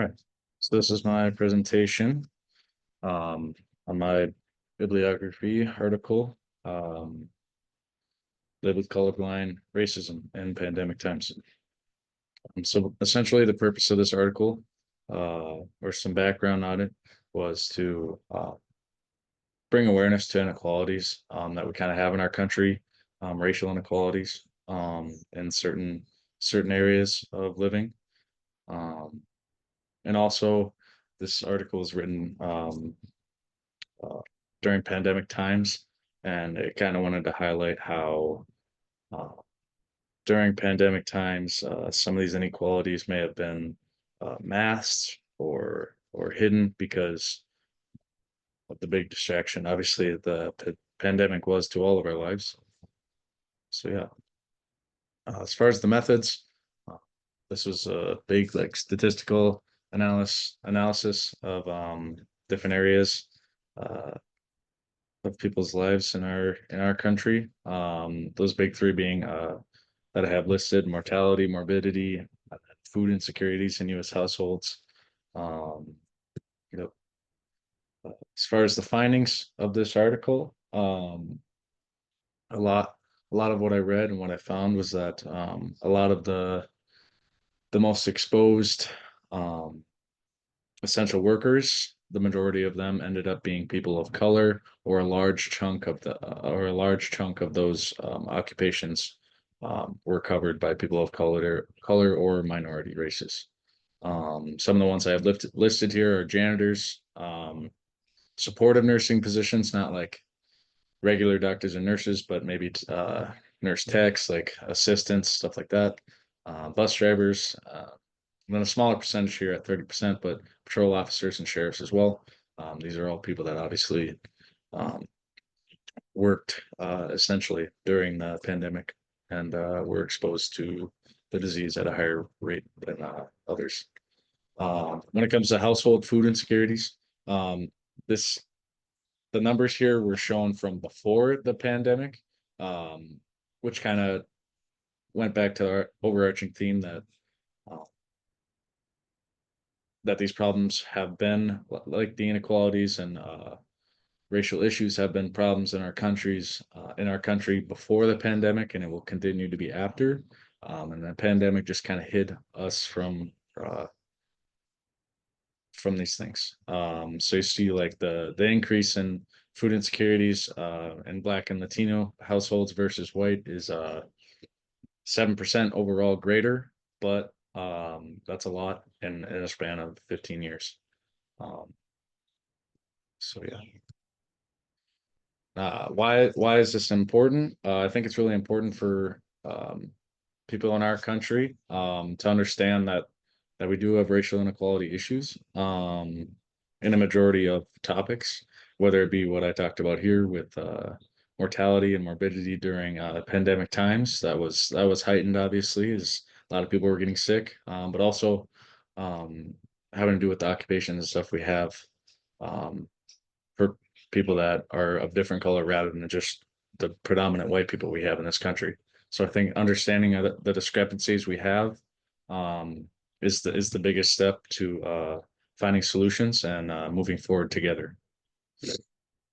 right, so this is my presentation on my bibliography article, Live with Colorblind Racism in Pandemic Times. So essentially the purpose of this article, or some background on it, was to bring awareness to inequalities that we kind of have in our country, racial inequalities in certain areas of living. And also, this article was written uh, during pandemic times, and it kind of wanted to highlight how uh, during pandemic times, some of these inequalities may have been masked or hidden because of the big distraction. Obviously, the pandemic was to all of our lives. So yeah, as far as the methods, uh, this was a big like statistical analysis of different areas uh, of people's lives in our country. Those big three being that I have listed: mortality, morbidity, food insecurities in U.S. households. Um, you know, as far as the findings of this article, a lot of what I read and what I found was that a lot of the most exposed um, essential workers, the majority of them ended up being people of color, or a large chunk of those occupations were covered by people of color or minority races. Some of the ones I have listed here are janitors, supportive nursing positions, not like regular doctors and nurses, but maybe nurse techs, like assistants, stuff like that. Bus drivers, and then a smaller percentage here at 30%, but patrol officers and sheriffs as well. These are all people that obviously um, worked essentially during the pandemic and were exposed to the disease at a higher rate than others. When it comes to household food insecurities, um, this the numbers here were shown from before the pandemic, um, which kind of went back to our overarching theme uh, that these problems have been, like the inequalities and racial issues, have been problems in our country before the pandemic, and it will continue to be after. And the pandemic just kind of hid us from these things. So you see like the increase in food insecurities in Black and Latino households versus white is 7% overall greater, but that's a lot in a span of 15 years. Um, so yeah. Why is this important? I think it's really important for people in our country to understand that we do have racial inequality issues in a majority of topics, whether it be what I talked about here with mortality and morbidity during pandemic times. That was heightened, obviously, as a lot of people were getting sick, but also um, having to do with the occupations and stuff we have um, for people that are of different color rather than just the predominant white people we have in this country. So I think understanding of the discrepancies we have um, is the biggest step to finding solutions and moving forward together.